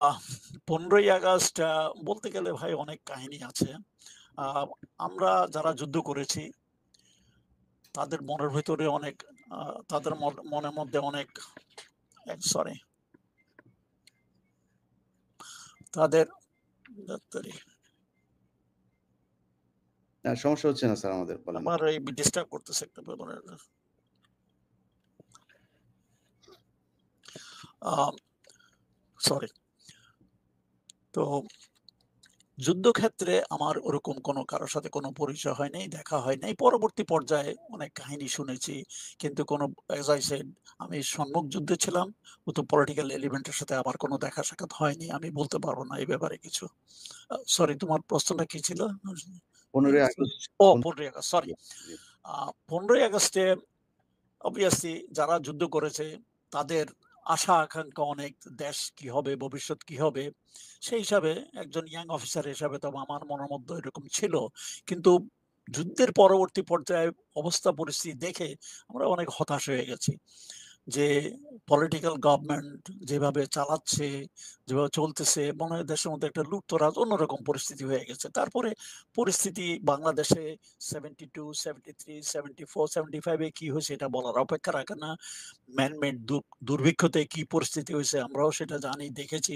আহ ১৫ই আগস্ট বলতে গেলে ভাই অনেক কাহিনী আছে। আ আমরা যারা যুদ্ধ করেছি তাদের মনের ভেতরে অনেক আ তাদের মনের মধ্যে অনেক সরি তাদের ধ্যাত্তেরি না সমস্যা হচ্ছে না স্যার আমাদের বলেন। আমার এই ডিস্টার্ব করতেছে একটা ব্যাপারে। আ সরি। তো যুদ্ধক্ষেত্রে আমার ওরকম কোনো কারো সাথে কোনো পরিচয় হয় নাই, দেখা হয় নাই। পরবর্তী পর্যায়ে অনেক কাহিনী শুনেছি। কিন্তু কোনো as I said আমি সম্মুখ যুদ্ধে ছিলাম। তো পলিটিক্যাল এলিমেন্ট এর সাথে আমার কোনো দেখা সাক্ষাৎ হয়নি। আমি বলতে পারব না এই ব্যাপারে কিছু। সরি তোমার প্রশ্নটা কি ছিল? 15ই আগস্ট ও কোন ১৫ই আগস্ট সরি। জি, জি। ১৫ই আগস্টে obviously যারা যুদ্ধ করেছে তাদের আশা আকাঙ্ক্ষা অনেক, দেশ কি হবে, ভবিষ্যৎ কি হবে? সেই হিসাবে একজন ইয়াং অফিসার হিসাবে তো আমার মনের মধ্যে এরকম ছিল। কিন্তু যুদ্ধের পরবর্তী পর্যায়ে অবস্থা পরিস্থিতি দেখে আমরা অনেক হতাশ হয়ে গেছি। যে পলিটিক্যাল গভর্নমেন্ট যেভাবে চালাচ্ছে, যেভাবে চলতেছে মনে হয় দেশের মধ্যে একটা লুটতরাজ অন্যরকম পরিস্থিতি হয়ে গেছে। তারপরে পরিস্থিতি বাংলাদেশে 72, 73, 74, 75 এ কি হয়েছে এটা বলার অপেক্ষা রাখে না। ম্যান মেড দুর্ভিক্ষতে কি পরিস্থিতি হয়েছে আমরাও সেটা জানি, দেখেছি।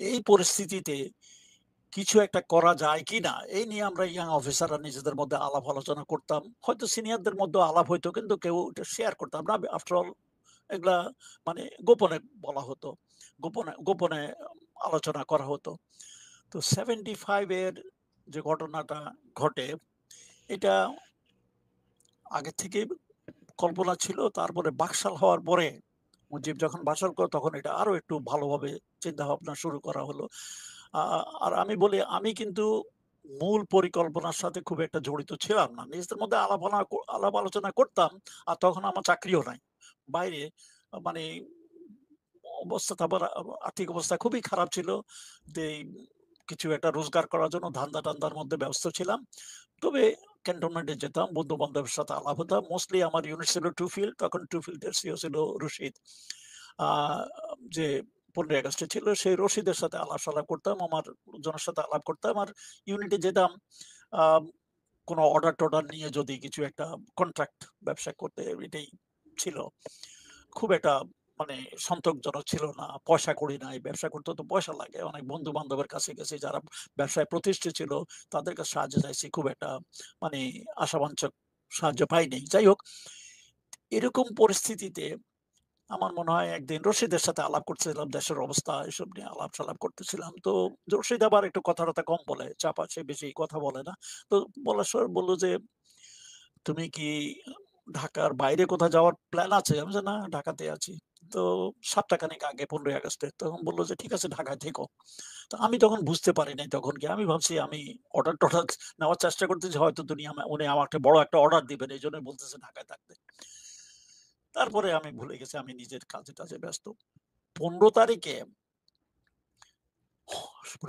এই পরিস্থিতিতে কিছু একটা করা যায় কিনা এই নিয়ে আমরা ইয়াং অফিসাররা নিজেদের মধ্যে আলাপ আলোচনা করতাম। হয়তো সিনিয়রদের মধ্যেও আলাপ হইতো কিন্তু কেউ এটা শেয়ার করতাম না। আফটার অল এগুলা মানে গোপনে বলা হতো। গোপনে আলোচনা করা হতো। তো 75 এর যে ঘটনাটা ঘটে এটা আগে থেকেই কল্পনা ছিল। তারপরে বাকশাল হওয়ার পরে মুজিব যখন বাকশাল করে তখন এটা আরো একটু ভালোভাবে চিন্তাভাবনা শুরু করা হলো। আ আর আমি বলি আমি কিন্তু মূল পরিকল্পনার সাথে খুব একটা জড়িত ছিলাম না। নিজেদের মধ্যে আলাপ আলোচনা করতাম। আর তখন আমার চাকরিও নাই। বাইরে মানে অবস্থা তারপর আর্থিক অবস্থা খুবই খারাপ ছিল। যে কিছু একটা রোজগার করার জন্য ধান্দা-টান্দার মধ্যে ব্যস্ত ছিলাম। তবে ক্যান্টনমেন্টে যেতাম, বন্ধু-বান্ধবের সাথে আলাপ হতো। মোস্টলি আমার ইউনিট ছিল টু ফিল্ড, তখন টু ফিল্ডের সিও ছিল রশিদ। আ যে ১৫ই আগস্টে ছিল সেই রশিদের সাথে আলাপ-সালাপ করতাম। আমার লোকজনের সাথে আলাপ করতাম। আর ইউনিটে যেতাম। আ কোন অর্ডার-টর্ডার নিয়ে যদি কিছু একটা কন্ট্রাক্ট ব্যবসা করতে এটাই ছিল। খুব একটা মানে সন্তোষজনক ছিল না। পয়সা কড়ি নাই। ব্যবসা করতে তো পয়সা লাগে। অনেক বন্ধু-বান্ধবের কাছে গেছি যারা ব্যবসায় প্রতিষ্ঠিত ছিল। তাদের কাছে সাহায্য চাইছি। খুব একটা মানে আশাবাঞ্ছক সাহায্য পাইনি। যাই হোক, এরকম পরিস্থিতিতে আমার মনে হয় একদিন রশিদের সাথে আলাপ করতেছিলাম। দেশের অবস্থা এসব নিয়ে আলাপ-সালাপ করতেছিলাম। তো রশিদ আবার একটু কথা-টথা কম বলে। চাপা সে বেশি কথা বলে না। তো বলার সময় বলল যে, "তুমি কি ঢাকার বাইরে কোথাও যাওয়ার প্ল্যান আছে?" আমি বলছি, "না, ঢাকাতেই আছি।" তো সপ্তাহ খানেক আগে ১৫ই আগস্টে তখন বলল যে, "ঠিক আছে ঢাকায় থেকো।" তো আমি তখন বুঝতে পারি নাই তখন কি। আমি ভাবছি আমি অর্ডার-টর্ডার নেওয়ার চেষ্টা করতেছি হয়তো উনি আমাকে বড় একটা অর্ডার দিবেন। এজন্যই বলতেছে ঢাকায় থাকতে। তারপরে আমি ভুলে গেছি আমি নিজের কাজে-টাজে ব্যস্ত। ১৫ তারিখে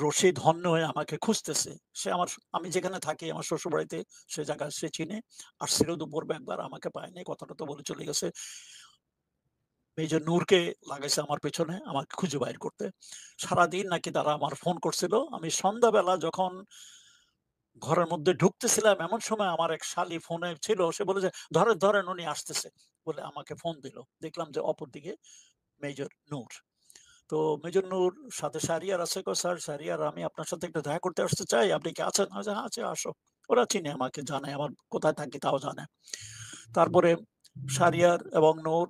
রশিদ হন্য হয়ে আমাকে খুঁজতেছে। সে আমার আমি যেখানে থাকি আমার শ্বশুরবাড়িতে সে জায়গা সে চিনে। আসছিল দুপুরবে একবার আমাকে পায় নাই। কথা-টথা বলে চলে গেছে। মেজর নূরকে লাগাইছে আমার পেছনে আমাকে খুঁজে বাইর করতে। সারাদিন নাকি তারা আমার ফোন করছিল। আমি সন্ধ্যাবেলা যখন ঘরের মধ্যে ঢুকতেছিলাম এমন সময় আমার এক শালী ফোনে ছিল। সে বলে যে, "ধরেন, ধরেন উনি আসতেছে।" বলে আমাকে ফোন দিল। দেখলাম যে অপরদিকে মেজর নূর। তো মেজর নূর সাথে শাহরিয়ার আছে। কয়, "স্যার শাহরিয়ার আমি আপনার সাথে একটু দেখা করতে আসতে চাই। আপনি কি আছেন?" আমি বলছি, "হ্যাঁ, আছি আসো।" ওরা চিনে আমাকে, জানে আমার কোথায় থাকি তাও জানে। তারপরে শাহরিয়ার এবং নূর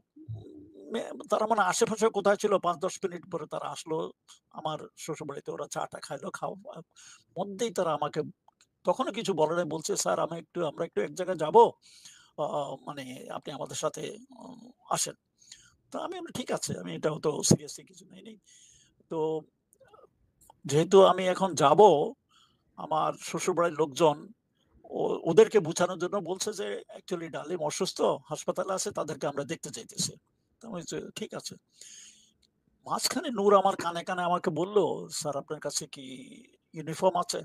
মে তারা মানে আশেপাশে কোথায় ছিল ৫-১০ মিনিট পরে তারা আসলো আমার শ্বশুরবাড়িতে। ওরা চা-টা খাইলো। মধ্যেই তারা আমাকে তখনও কিছু বলে নাই। বলছে, "স্যার আমরা একটু এক জায়গায় যাবো। আ মানে আপনি আমাদের সাথে অ আসেন।" তো আমি বললাম, "ঠিক আছে।" আমি এটাও তো সিরিয়াসলি কিছু নেইনি। তো যেহেতু আমি এখন যাবো, আমার শ্বশুরবাড়ির লোকজন ও ওদেরকে বুঝানোর জন্য বলছে যে, "অ্যাকচুয়ালি ডালিম অসুস্থ, হাসপাতালে আছে, তাদেরকে আমরা দেখতে চাইতেছি।" তো আমি বলছি, "ঠিক আছে।" মাঝখানে নূর আমার কানে আমাকে বলল, "স্যার আপনার কাছে কি ইউনিফর্ম আছে?"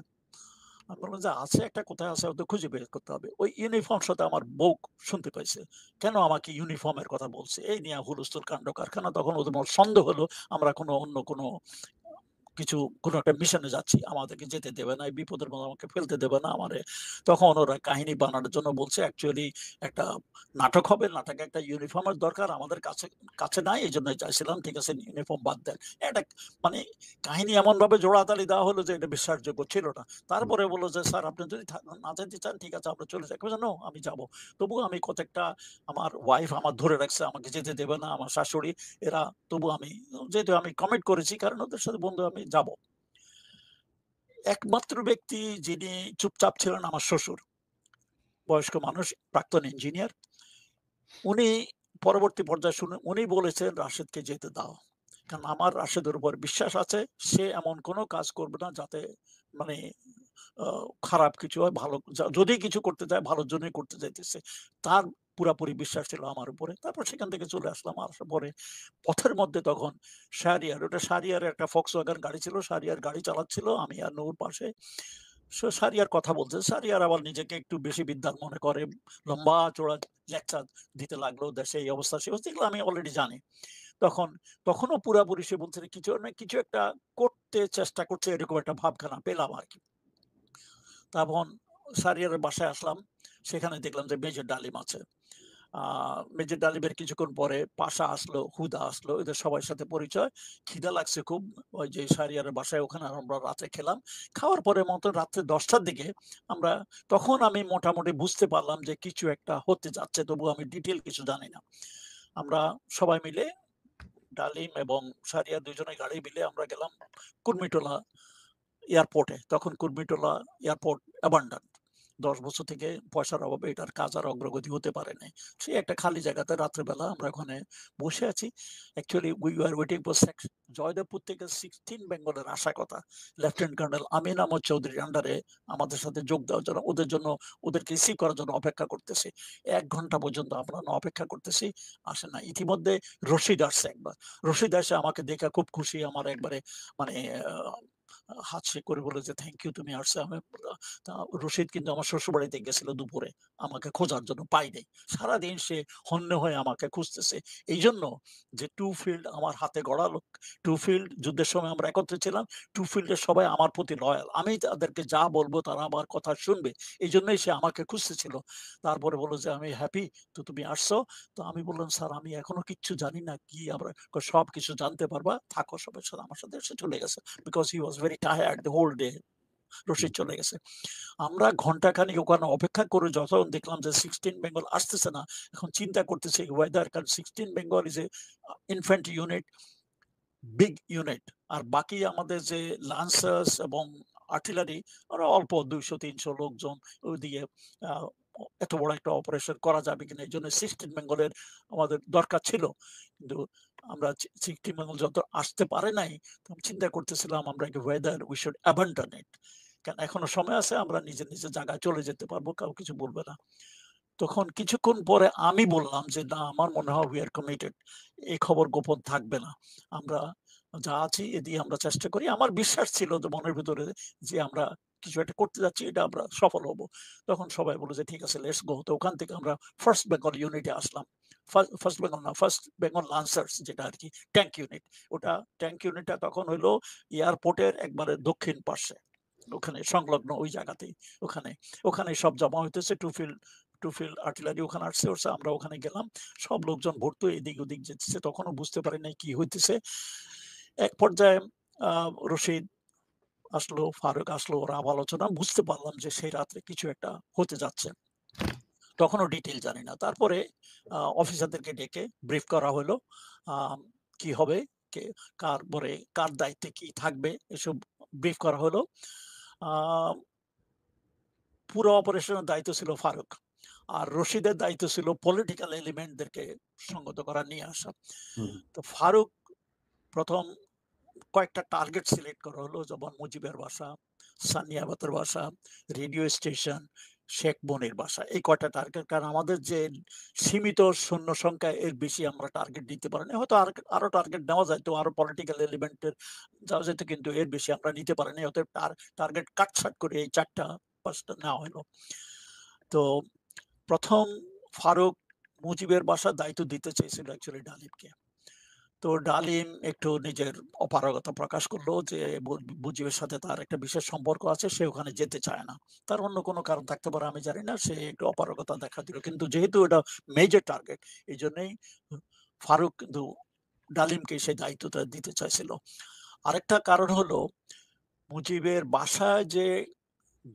আমি বললাম যে, "আছে একটা কোথায় আছে ওদের খুঁজে বের করতে হবে।" ওই ইউনিফর্ম সাথে আমার বউ শুনতে পাইছে। কেন আমাকে ইউনিফর্মের কথা বলছে? এই নিয়ে হুলস্থুল কান্ড কারখানা। তখন ওদের সন্দেহ হলো আমরা অন্য কোনো কিছু কোনো একটা মিশনে যাচ্ছি। আমাদেরকে যেতে দেবে না। এই বিপদের মধ্যে আমাকে ফেলতে দেবে না আমারে। তখন ওরা কাহিনী বানানোর জন্য বলছে অ্যাকচুয়ালি একটা নাটক হবে। নাটকে একটা ইউনিফর্মের দরকার। আমাদের কাছে নাই। এজন্যই চাইছিলাম। ঠিক আছে ইউনিফর্ম বাদ দেন। এটা মানে কাহিনী এমনভাবে জোড়াতালি দেওয়া হলো যে এটা বিশ্বাসযোগ্য ছিল না। হুম, তারপরে বলল যে, "স্যার আপনি যদি না যেতে চান ঠিক আছে আমরা চলে যাই।" আমি বললাম, "নো আমি যাবো।" তবুও আমি কতটা আমার ওয়াইফ আমার ধরে রাখছে। আমাকে যেতে দেবে না। আমার শাশুড়ি এরা তবুও আমি যেহেতু আমি কমিট করেছি কারণ ওদের সাথে বন্ধু আমি যাবো। একমাত্র ব্যক্তি যিনি চুপচাপ ছিলেন আমার শ্বশুর। বয়স্ক মানুষ, প্রাক্তন ইঞ্জিনিয়ার। উনি পরবর্তী পর্যায়ে শুনে উনি বলেছেন, "রাশেদকে যেতে দাও।" কারণ আমার রাশেদের উপর বিশ্বাস আছে। সে এমন কোন কাজ করবে না যাতে মানে আ খারাপ কিছু হয়, ভালো যদি কিছু করতে চায় ভালোর জন্যই করতে চাইতেছে। তার পুরাপুরি বিশ্বাস ছিল আমার উপরে। তারপর সেখান থেকে চলে আসলাম। আসার পরে পথের মধ্যে তখন শাহরিয়ার, ওটা শাহরিয়ারের একটা Volkswagen গাড়ি ছিল। শাহরিয়ার গাড়ি চালাচ্ছিল। আমি আর নূর পাশে। শাহরিয়ার কথা বলছে। শাহরিয়ার আবার নিজেকে একটু বেশি বিদ্বান মনে করে। লম্বা চওড়া লেকচার দিতে লাগলো। দেশে এই অবস্থা সে অবস্থা এগুলো আমি অলরেডি জানি। তখন তখনও পুরাপুরি সে বলছে কিছু না কিছু একটা করতে চেষ্টা করছে এরকম একটা ভাবখানা পেলাম আরকি। তখন শাহরিয়ারের বাসায় আসলাম। সেখানে দেখলাম যে মেজর ডালিম আছে। আ মেজর ডালিমের কিছুক্ষণ পরে পাশা আসলো, হুদা আসলো। এদের সবার সাথে পরিচয়। খিদা লাগছে খুব। ওই যে শাহরিয়ারের বাসায় ওখানে আমরা রাতে খেলাম। খাওয়ার পরে মত রাত্রে ১০ টার দিকে আমরা তখন আমি মোটামুটি বুঝতে পারলাম যে কিছু একটা হতে যাচ্ছে। তবুও আমি ডিটেইল কিছু জানি না। আমরা সবাই মিলে ডালিম এবং শাহরিয়ার ২ জনে গাড়ি মিলে আমরা গেলাম কুর্মিটোলা এয়ারপোর্টে। তখন কুর্মিটোলা এয়ারপোর্ট অ্যাবান্ডন্ড। ১০ বছর থেকে পয়সার অভাবে এটার কাজ আর অগ্রগতি হতে পারে নাই। সেই একটা খালি জায়গাতে রাত্রেবেলা আমরা ওখানে বসে আছি। Actually we were waiting for Joydebpur থেকে 16 বেঙ্গলের আসা কথা। লেফটেন্যান্ট কর্নেল আমিন আহমদ চৌধুরীর আন্ডারে আমাদের সাথে যোগ দেওয়ার জন্য ওদের জন্য ওদেরকে রিসিভ করার জন্য অপেক্ষা করতেছি। ১ ঘন্টা পর্যন্ত আমরা অপেক্ষা করতেছি, আসে না। ইতিমধ্যে রশিদ আসছে একবার। রশিদ এসে আমাকে দেখে খুব খুশি। আমার একবারে মানে আ হাত শেক করে বলে যে, "থ্যাংক ইউ তুমি আসছো।" আমি বললাম তা রশিদ কিন্তু আমার শ্বশুরবাড়িতে গেছিল দুপুরে আমাকে খোঁজার জন্য, পাই নাই। সারাদিন সে হন্যে হয়ে আমাকে খুঁজতেছে। এইজন্য যে টু ফিল্ড আমার হাতে গড়া লোক। টু ফিল্ড যুদ্ধের সময় আমরা একত্রে ছিলাম। টু ফিল্ডের সবাই আমার প্রতি লয়াল। আমি তাদেরকে যা বলব তারা আমার কথা শুনবে। এইজন্যই সে আমাকে খুঁজতেছিল। তারপরে বলল যে, "আমি হ্যাপি তো তুমি আসছো।" তো আমি বললাম, "স্যার আমি এখনো কিচ্ছু জানি না কি আমরা" কয়, "সবকিছু জানতে পারবা। থাকো সবার সাথে।" আমার সাথে এসে চলে গেছে। Because he was very tired the whole day. হুম, রশিদ চলে গেছে। আমরা ঘন্টাখানেক ওখানে অপেক্ষা করে যখন দেখলাম যে 16 বেঙ্গল আসতেছে না, এখন চিন্তা করতেছি ওয়েদার কারণ 16 বেঙ্গল ইস এ ইনফ্যান্ট ইউনিট, বিগ ইউনিট। আর বাকি আমাদের যে লান্সার্স এবং আর্টিলারি ওরা অল্প ২০০-৩০০ লোকজন ওইদিকে আ এত বড় একটা অপারেশন করা যাবে কিনা এইজন্য 16 বেঙ্গলের আমাদের দরকার ছিল। কিন্তু আমরা 16 বেঙ্গল যত আসতে পারে নাই, তো আমি চিন্তা করতেছিলাম আমরা কি ওয়েদার উই শুড অ্যাবান্ডন ইট। কারণ এখনো সময় আছে আমরা নিজের জায়গায় চলে যেতে পারবো। কেউ কিছু বলবে না। তখন কিছুক্ষণ পরে আমি বললাম যে, "না আমার মনে হয় উই আর কমিটেড। এই খবর গোপন থাকবে না। আমরা যা আছি এদিকে আমরা চেষ্টা করি।" আমার বিশ্বাস ছিল যে মনের ভিতরে যে আমরা কিছু একটা করতে যাচ্ছি এটা আমরা সফল হব। তখন সবাই বলল যে, "ঠিক আছে লেটস গো।" তো ওখান থেকে আমরা 1st বেঙ্গল ইউনিটে আসলাম। 1st বেঙ্গল না 1st বেঙ্গল লান্সার্স যেটা আরকি ট্যাংক ইউনিট। ওটা ট্যাংক ইউনিটটা তখন হইলো এয়ারপোর্টের একবারে দক্ষিণ পার্শ্বে। ওখানে সংলগ্ন ওই জায়গাতেই ওখানে। ওখানে সব জমা হইতেছে টু ফিল্ড আর্টিলারি ওখানে আসছে আমরা ওখানে গেলাম। সব লোকজন ভর্তি এদিক ওদিক যেতেছে। তখনও বুঝতে পারি নাই কি হইতেছে। এক পর্যায়ে আ রশিদ আসলো, ফারুক আসলো, ওরা আলোচনা বুঝতে পারলাম যে সেই রাত্রে কিছু একটা হতে যাচ্ছে। তখনও ডিটেইল জানি না। তারপরে অফিসারদেরকে ডেকে ব্রিফ করা হলো। আ কি হবে, কে কার পরে কার দায়িত্বে কি থাকবে এসব ব্রিফ করা হলো। আ পুরো অপারেশনের দায়িত্ব ছিল ফারুক। আর রশিদের দায়িত্ব ছিল পলিটিক্যাল এলিমেন্টদেরকে সংগত করা নিয়ে আসা। হুম, তো ফারুক ১ম কয়েকটা টার্গেট সিলেক্ট করা হলো যেমন মুজিবের বাসা, সানিয়া বাতের বাসা, রেডিও স্টেশন, শেখ বনির বাসা। এই কয়টা টার্গেট কারণ আমাদের যে সীমিত সৈন্য সংখ্যা এর বেশি আমরা টার্গেট দিতে পারিনি। হয়তো আরো টার্গেট নেওয়া যাইত, আরো পলিটিক্যাল এলিমেন্ট এর যাওয়া যেত কিন্তু এর বেশি আমরা নিতে পারিনি। অতএব টার্গেট কাটছাঁট করে এই ৪ টা ৫ টা নেওয়া হলো। তো ১ম ফারুক মুজিবের বাসার দায়িত্ব দিতে চেয়েছিল অ্যাকচুয়ালি ডালিমকে। তো ডালিম একটু নিজের অপারগতা প্রকাশ করলো যে মুজিবের সাথে তার একটা বিশেষ সম্পর্ক আছে, সে ওখানে যেতে চায় না। তার অন্য কোনো কারণ থাকতে পারে আমি জানি না। সে একটু অপারগতা দেখা দিল। কিন্তু যেহেতু এটা মেজর টার্গেট, এজন্যই ফারুক কিন্তু ডালিমকে সেই দায়িত্বটা দিতে চাইছিল। আরেকটা কারণ হলো মুজিবের বাসায় যে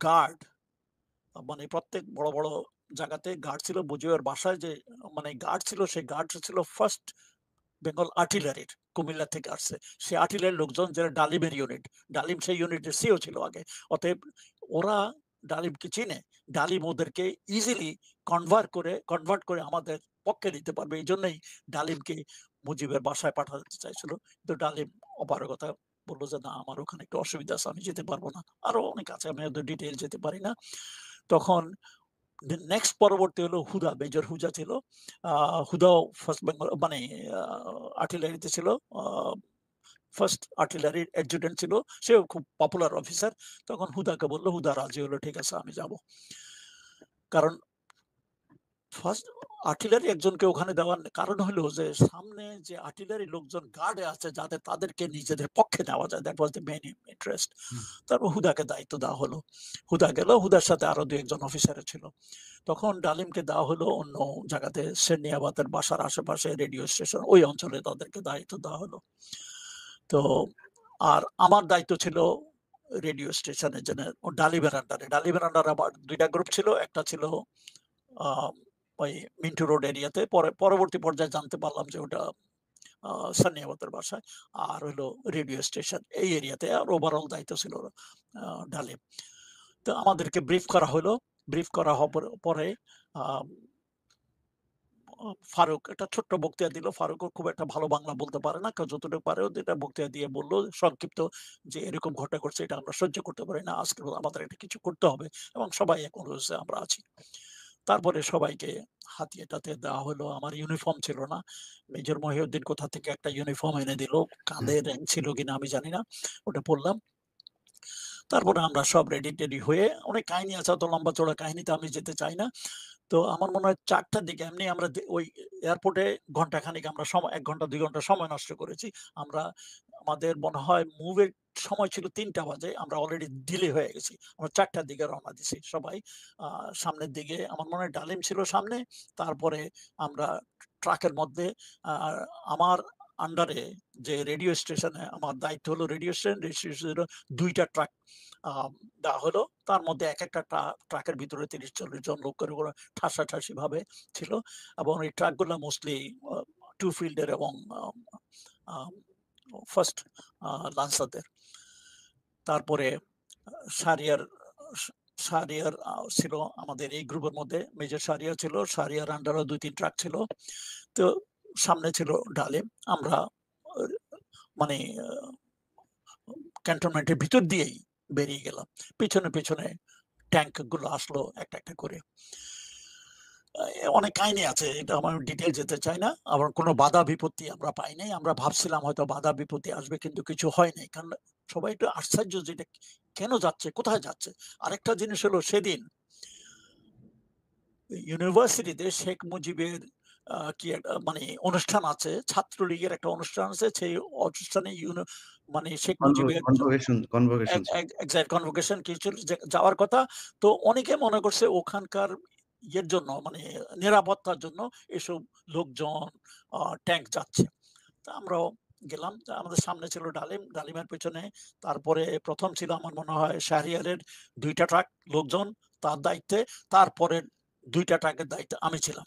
গার্ড, মানে প্রত্যেক বড়, বড় জায়গাতে গার্ড ছিল। মুজিবের বাসায় যে মানে গার্ড ছিল, সেই গার্ড ছিল ফার্স্ট বেঙ্গল আর্টিলারির, কুমিল্লা থেকে আসছে। সে আর্টিলারির লোকজন যারা ডালিমের ইউনিট। ডালিম সেই ইউনিটের সিও ছিল আগে। অতএব ওরা ডালিমকে চিনে। ডালিম ওদেরকে ইজিলি কনভার্ট করে আমাদের পক্ষে নিতে পারবে। এইজন্যই ডালিমকে মুজিবের বাসায় পাঠাতে চাইছিল। কিন্তু ডালিম অপারগতা বলল যে, "না, আমার ওখানে একটু অসুবিধা আছে। আমি যেতে পারব না।" আরো অনেক আছে, আমি ওদের ডিটেইল যেতে পারি না। তখন নেক্সট পরবর্তী হলো হুদা, মেজর হুদা ছিল। আ হুদাও ফার্স্ট বেঙ্গল মানে আ আর্টিলারিতে ছিল। আ ফার্স্ট আর্টিলারির অ্যাডজুটেন্ট ছিল। সেও খুব পপুলার অফিসার। তখন হুদাকে বলল, হুদা রাজি হলো, ঠিক আছে আমি যাব। কারণ ফার্স্ট আর্টিলারি একজনকে ওখানে দেওয়ার কারণ হলো যে সামনে যে আর্টিলারি লোকজন গার্ডে আছে যাতে তাদেরকে নিজেদের পক্ষে নেওয়া যায়। That was the main interest. হুম, তারপর হুদাকে দায়িত্ব দেওয়া হলো। হুদা গেল, হুদার সাথে আরো ২-১ জন অফিসারও ছিল। তখন ডালিমকে দেওয়া হলো অন্য জায়গাতে, সেরনিয়াবাদের বাসার আশেপাশে রেডিও স্টেশন, ওই অঞ্চলে তাদেরকে দায়িত্ব দেওয়া হলো। তো আর আমার দায়িত্ব ছিল রেডিও স্টেশনের জন্য ডালিমের আন্ডারে। ডালিমের আন্ডারে আবার ২ টা গ্রুপ ছিল। একটা ছিল আ ওই মিন্টো রোড এরিয়াতে। পরবর্তী পর্যায়ে জানতে পারলাম যে ওটা আ সানিয়াবাতের বাসায়। আর হইলো রেডিও স্টেশন এই এরিয়াতে। আর ওভারঅল দায়িত্ব ছিল আ ডালিম। তো আমাদেরকে ব্রিফ করা হলো। ব্রিফ করা হবার পরে আ ফারুক একটা ছোট্ট বক্তৃতা দিল। ফারুকও খুব একটা ভালো বাংলা বলতে পারে না। যতটুকু পারে ও ২ টা বক্তৃতা দিয়ে বলল সংক্ষিপ্ত যে, "এরকম ঘটনা ঘটছে, এটা আমরা সহ্য করতে পারি না। আজকে আমাদের একটা কিছু করতে হবে এবং সবাই একমত হয়েছে আমরা আছি।" তারপরে সবাইকে হাতিয়ে-টাতিয়ে দেওয়া হলো। আমার ইউনিফর্ম ছিল না। মেজর মহিউদ্দিন কোথা থেকে একটা ইউনিফর্ম এনে দিল। হুম, কাঁধে র‍্যাংক ছিল কিনা আমি জানি না। ওটা পড়লাম। তারপরে আমরা সব রেডি-টেডি হয়ে অনেক কাহিনী আছে, অত লম্বা চওড়া কাহিনীতে আমি যেতে চাই না। তো আমার মনে হয় ৪ টার দিকে এমনি আমরা ওই এয়ারপোর্টে ঘন্টাখানেক আমরা সময় ১ ঘন্টা ২ ঘন্টা সময় নষ্ট করেছি। আমরা আমাদের মনে হয় মুভের সময় ছিল ৩ টা বাজে। আমরা অলরেডি ডিলে হয়ে গেছি। আমরা ৪ টার দিকে রওনা দিছি সবাই। আ সামনের দিকে আমার মনে হয় ডালিম ছিল সামনে। তারপরে আমরা ট্রাকের মধ্যে আ আমার আন্ডারে যে রেডিও স্টেশনে আমার দায়িত্ব হলো রেডিও স্টেশন, রেডিও স্টেশনের ২ টা ট্রাক আ দেওয়া হলো। তার মধ্যে একেকটা ট্রাকের ভিতরে ৩০-৪০ জন লোক করে ওরা ঠাসাঠাসি ভাবে ছিল এবং এই ট্রাকগুলা মোস্টলি আ 2 ফিল্ডের এবং আম ফার্স্ট আ লান্সারদের। তারপরে শাহরিয়ার স শাহরিয়ার ছিল আমাদের এই গ্রুপের মধ্যে। মেজর শাহরিয়ার ছিল। শাহরিয়ার আন্ডারও ২-৩ ট্রাক ছিল। তো সামনে ছিল ডালিম। আমরা আ মানে আ ক্যান্টনমেন্টের ভিতর দিয়েই বেরিয়ে গেলাম। পেছনে ট্যাংক গুলো আসলো একটা, একটা করে। অনেক কাহিনী আছে। এটা আমার ডিটেইল যেতে চাই না। আবার কোন বাধা বিপত্তি আমরা পাই নাই। আমরা ভাবছিলাম হয়তো বাধা বিপত্তি আসবে কিন্তু কিছু হয় নাই। কারণ সবাই একটু আশ্চর্য যে এটা কেন যাচ্ছে? কোথায় যাচ্ছে? আরেকটা জিনিস হলো সেদিন ইউনিভার্সিটিতে শেখ মুজিবের কি একটা মানে অনুষ্ঠান আছে। ছাত্রলীগের একটা অনুষ্ঠান আছে। সেই অনুষ্ঠানে মানে শেখ মুজিবের কনভোকেশন ছিল। এক্সাক্ট কনভোকেশন কিছু যাওয়ার কথা। তো অনেকে মনে করছে ওখানকার ইয়ের জন্য মানে নিরাপত্তার জন্য এসব লোকজন আ ট্যাংক যাচ্ছে। তো আমরাও গেলাম। তো আমাদের সামনে ছিল ডালিম, ডালিমের পেছনে তারপরে ১ম ছিল আমার মনে হয় শাহরিয়ারের ২ টা ট্রাক লোকজন তার দায়িত্বে। তারপরের ২ টা ট্রাকের দায়িত্বে আমি ছিলাম।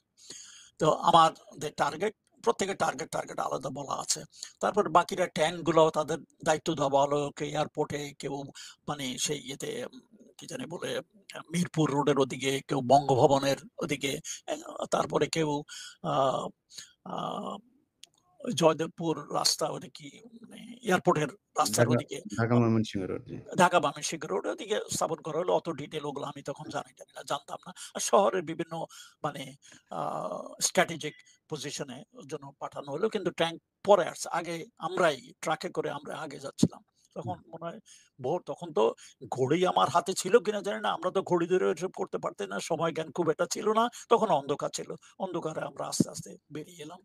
তো আমাদের টার্গেট প্রত্যেকের টার্গেট আলাদা বলা আছে। তারপর বাকিরা ট্যাঙ্ক গুলাও তাদের দায়িত্ব দেওয়া হলো। কেউ এয়ারপোর্টে, কেউ মানে সেই ইয়েতে কি জানি বলে মিরপুর রোডের ওদিকে, কেউ বঙ্গভবনের ওদিকে, তারপরে কেউ আ আ জয়দেবপুর রাস্তা ওটা কি মানে এয়ারপোর্টের রাস্তার ঢাকা ওদিকে ঢাকা আ ময়মনসিংহ রোড জি। ঢাকা বামেরশিখ রোড ওদিকে স্থাপন করা হলো। অত ডিটেইল ওগুলো আমি তখন জানতাম না। আর শহরের বিভিন্ন মানে আ স্ট্র্যাটেজিক পজিশনে জন্য পাঠানো হলো। কিন্তু ট্যাংক পরে আসছে। আগে আমরাই ট্রাকে করে আমরা আগে যাচ্ছিলাম। হুম, তখন মনে হয় ভোর তখন তো ঘড়ি আমার হাতে ছিল কিনা জানি না। আমরা তো ঘড়ি ধরে এসব করতে পারতাম না। সময় জ্ঞান খুব একটা ছিল না। তখন অন্ধকার ছিল। অন্ধকারে আমরা আস্তে, আস্তে বেরিয়ে এলাম।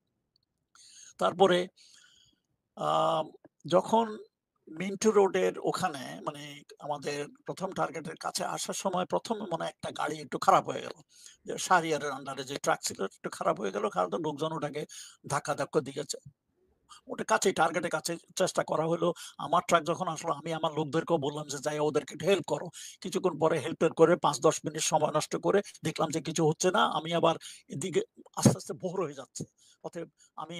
তারপরে আম যখন মিন্টো রোডের ওখানে মানে আমাদের ১ম টার্গেটের কাছে আসার সময় ১ম মনে হয় একটা গাড়ি একটু খারাপ হয়ে গেল। যে শাহরিয়ারের আন্ডারে যে ট্রাক ছিল একটু খারাপ হয়ে গেল। কারণ লোকজন ওটাকে ধাক্কা দিয়েছে। ওটা কাছেই টার্গেটের কাছে চেষ্টা করা হলো। আমার ট্রাক যখন আসলো আমি আমার লোকদেরকেও বললাম যে, "যাইয়া ওদেরকে একটু হেল্প করো।" কিছুক্ষণ পরে হেল্প করে ৫-১০ মিনিট সময় নষ্ট করে দেখলাম যে কিছু হচ্ছে না। আমি আবার এদিকে আস্তে ভোর হয়ে যাচ্ছে। অতএব আমি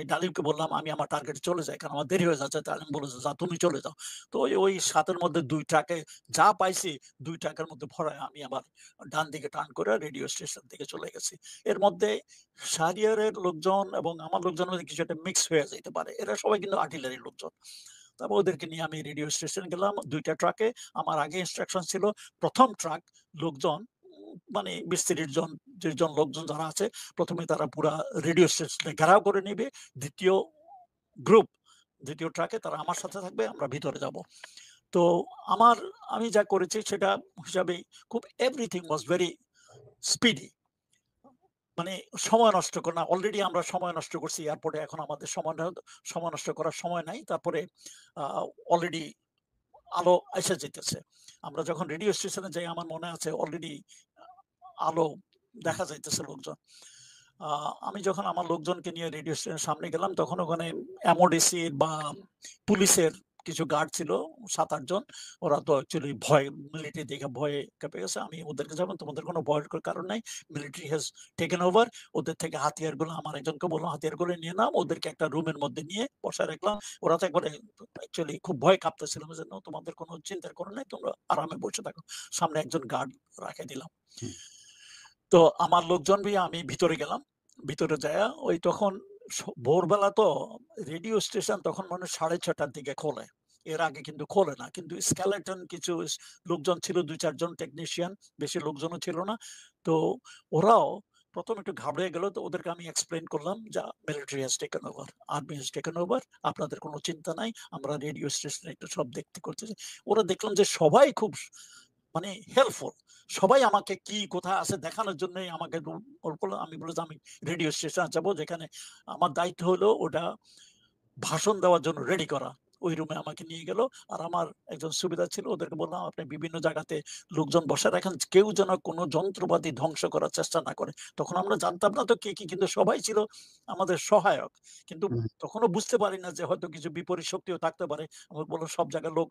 ডালিমকে বললাম, "আমি আমার টার্গেটে চলে যাই। কারণ আমার দেরি হয়ে যাচ্ছে।" ডালিম বলল যে, "যা তুমি চলে যাও।" তো ওই ৭ এর মধ্যে ২ ট্রাকে যা পাইছি ২ ট্রাকের মধ্যে ভরায় আমি আবার ডান দিকে টার্ন করে রেডিও স্টেশন থেকে চলে গেছি। এর মধ্যে শাহরিয়ারের লোকজন এবং আমার লোকজনের মধ্যে কিছু একটা মিক্স হয়ে যাইতে পারে। এরা সবাই কিন্তু আর্টিলারির লোকজন। তারপর ওদেরকে নিয়ে আমি রেডিও স্টেশনে গেলাম ২ টা ট্রাকে। আমার আগে ইনস্ট্রাকশন ছিল ১ম ট্রাক লোকজন মানে ২০-৩০ জন ৩০ জন লোকজন যারা আছে ১ম এ তারা পুরা রেডিও স্টেশনে ঘেরাও করে নিবে। ২য় গ্রুপ ২য় ট্রাকে তারা আমার সাথে থাকবে। আমরা ভিতরে যাব। তো আমার আমি যা করেছি সেটা হিসাবেই খুব এভরিথিং ওয়াস ভেরি স্পিডি। মানে সময় নষ্ট করে না। অলরেডি আমরা সময় নষ্ট করছি এয়ারপোর্টে। এখন আমাদের সময় নষ্ট করার সময় নাই। তারপরে আ অলরেডি আলো আইসা যাইতেছে। আমরা যখন রেডিও স্টেশনে যাই আমার মনে আছে অলরেডি আলো দেখা যাইতেছে লোকজন। আ আমি যখন আমার লোকজনকে নিয়ে রেডিও স্টেশনের সামনে গেলাম তখন ওখানে এমওডিসির বা পুলিশের কিছু গার্ড ছিল ৭-৮ জন। ওরা তো অ্যাকচুয়ালি মিলিটারি দেখে ভয়ে কেঁপে গেছে। আমি ওদেরকে যেমন তোমাদের কোনো ভয়ের কারণ নাই। Military has taken over. ওদের থেকে হাতিয়ারগুলো আমার একজনকে বললাম, "হাতিয়ারগুলো নিয়ে নাও।" ওদেরকে একটা রুমের মধ্যে নিয়ে বসায় রাখলাম। ওরা তো একবারে অ্যাকচুয়ালি খুব ভয় কাঁপতেছিল। আমি যে, "নো তোমাদের কোনো চিন্তার কারণ নাই। তোমরা আরামে বসে থাকো।" সামনে একজন গার্ড রাইখা দিলাম। হুম, তো আমার লোকজন নিয়ে আমি ভিতরে গেলাম। ভিতরে যাইয়া ওই তখন ভোরবেলা তো রেডিও স্টেশন তখন মনে হয় ৬:৩০ টার দিকে খোলে। এর আগে কিন্তু খোলে না। কিন্তু স্কেলেটন কিছু লোকজন ছিল ২-৪ জন টেকনিশিয়ান, বেশি লোকজনও ছিল না। তো ওরাও ১ম একটু ঘাবড়ে গেল। তো ওদেরকে আমি এক্সপ্লেইন করলাম যে, "military has taken over. Army has taken over. আপনাদের কোনো চিন্তা নাই। আমরা রেডিও স্টেশনে একটু সব দেখতে করতেছি।" ওরা দেখলাম যে সবাই খুব মানে হেল্পফুল। সবাই আমাকে কি কোথায় আছে দেখানোর জন্যই আমাকে বলল। আমি বললাম, "আমি রেডিও স্টেশনে যাবো যেখানে আমার দায়িত্ব হলো ওটা ভাষণ দেওয়ার জন্য রেডি করা।" ওই রুমে আমাকে নিয়ে গেল। আর আমার একজন সুবেদার ছিল। ওদেরকে বললাম, "আপনি বিভিন্ন জায়গাতে লোকজন বসায় রাখেন। কেউ যেন কোন যন্ত্রপাতি ধ্বংস করার চেষ্টা না করে।" তখন আমরা জানতাম না তো কে কি কিন্তু সবাই ছিল আমাদের সহায়ক। কিন্তু হুম। তখনও বুঝতে পারি না যে হয়তো কিছু বিপরীত শক্তিও থাকতে পারে। আমি বললাম, "সব জায়গায় লোক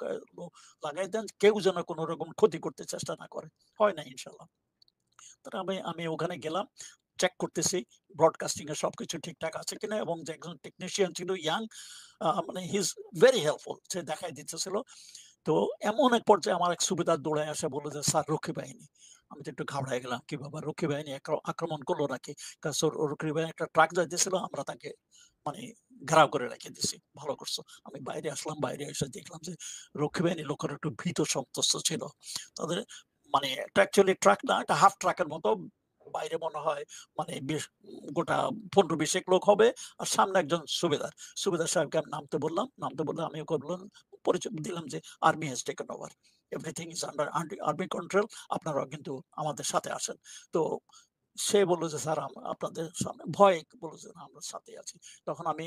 লাগাই দেন। কেউ যেন কোন রকম ক্ষতি করতে চেষ্টা না করে।" হয় নাই ইনশাআল্লাহ। তো আমি আমি ওখানে গেলাম। চেক করতেছি ব্রডকাস্টিং এর সবকিছু ঠিকঠাক আছে কিনা এবং যে একজন টেকনিশিয়ান ছিল ইয়াং মানে হি ইস ভেরি হেল্পফুল। সে দেখাই দিতেছিল। তো এমন এক পর্যায়ে আমার এক সুবেদার দৌড়ায় আসে বলল যে, "স্যার রক্ষী বাহিনী।" আমি তো একটু ঘাবড়ায় গেলাম। কি ব্যাপার রক্ষী বাহিনী আক্রমণ করলো নাকি? রক্ষী বাহিনী একটা ট্রাক যাইতেছিল আমরা তাকে মানে ঘেরাও করে রেখে দিছি। ভালো করছো। আমি বাইরে আসলাম। বাইরে এসে দেখলাম যে রক্ষী বাহিনীর লোকেরা একটু ভীত সন্ত্রস্ত ছিল। তাদের মানে এটা অ্যাকচুয়ালি ট্রাক না, এটা হাফ ট্রাকের মতো। বাইরে মনে হয় মানে গোটা ১৫-২০ এক লোক হবে। আর সামনে একজন সুবেদার। সুবেদার সাহেবকে আমি নামতে বললাম। নামতে বললে আমি ওকে বললাম পরিচয় দিলাম যে army has taken over. Everything is under army control. আপনারাও কিন্তু আমাদের সাথে আসেন। তো সে বলল যে, "স্যার আপনাদের সামনে" ভয়ে বলল যে, "না আমরা সাথেই আছি।" তখন আমি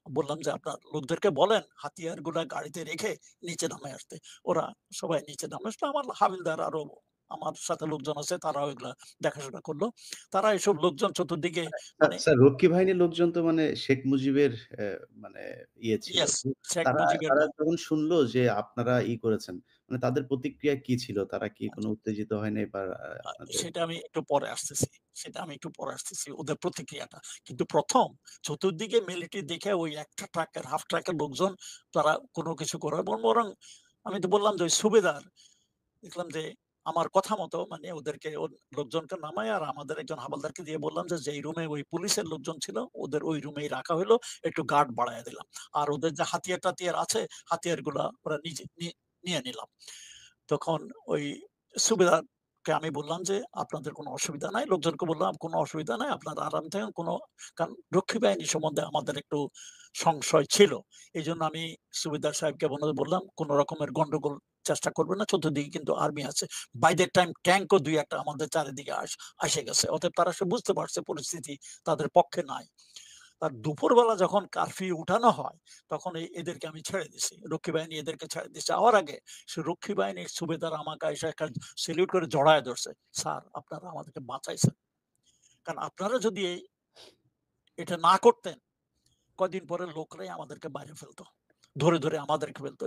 বললাম যে, "আপনার লোকদেরকে বলেন হাতিয়ারগুলা গাড়িতে রেখে নিচে নামে আসতে।" ওরা সবাই নিচে নামে আসলো। আমার হাবিলদার আরো আমার সাথে লোকজন আছে তারাও এগুলা দেখাশোনা করল। তারা এসব লোকজন চতুর্দিকে মানে স্যার রক্ষী বাহিনীর লোকজন তো মানে শেখ মুজিবের মানে ইয়ে ছিল। ইয়েস, তো শেখ তারা মুজিবের তারা লোক। যখন শুনলো যে আপনারা করেছেন, মানে তাদের প্রতিক্রিয়া কি ছিল? তারা কি কোনো উত্তেজিত হয় নাই বা আ আপনাদের সেটা আমি একটু পরে আসতেছি। সেটা আমি একটু পরে আসতেছি। ওদের প্রতিক্রিয়াটা। কিন্তু ১ম চতুর্দিকে মিলিটারি দেখে ওই একটা ট্রাকের হাফ ট্রাকের লোকজন তারা কোন কিছু করে বরং আমি তো বললাম যে ওই সুবেদার দেখলাম যে আমার কথা মতো মানে ওদেরকে লোকজনকে নামায় আর আমাদের একজন হাবালদারকে দিয়ে বললাম যে, যেই রুমে ওই পুলিশের লোকজন ছিল ওদের ওই রুমেই রাখা হইলো। একটু গার্ড বাড়ায় দিলাম। আর ওদের যে হাতিয়ার-টাতিয়ার আছে হাতিয়ারগুলা ওরা নিজে নিয়ে নিলাম। তখন ওই সুবেদারকে আমি বললাম যে, "আপনাদের কোনো অসুবিধা নাই।" লোকজনকে বললাম, "কোনো অসুবিধা নাই। আপনারা আরাম থাকেন। কারণ রক্ষী বাহিনী সম্বন্ধে আমাদের একটু সংশয় ছিল। এজন্য আমি সুবেদার সাহেবকে বললাম, "কোন রকমের গন্ডগোল চেষ্টা করবেন না। চতুর্দিকে কিন্তু আর্মি আছে।" বাই দ্যাট টাইম ট্যাংকও ২-১ টা আমাদের চারিদিকে আইসে গেছে। অতএব তারা বুঝতে পারছে পরিস্থিতি তাদের পক্ষে নাই। আর দুপুরবেলা যখন কারফিউ উঠানো হয়, তখন এদেরকে আমি ছেড়ে দিছি। রক্ষী বাহিনী এদেরকে ছেড়ে দিছে। যাওয়ার আগে সে রক্ষী বাহিনীর সুবেদার আমাকে আইসা একটা সেলিউট করে জড়ায় ধরছে। "স্যার আপনারা আমাদেরকে বাঁচাইছেন। কারণ আপনারা যদি এটা না করতেন, কয়দিন পরে লোকরাই আমাদেরকে মাইরে ফেলত। ধরে আমাদেরকে ফেলত।"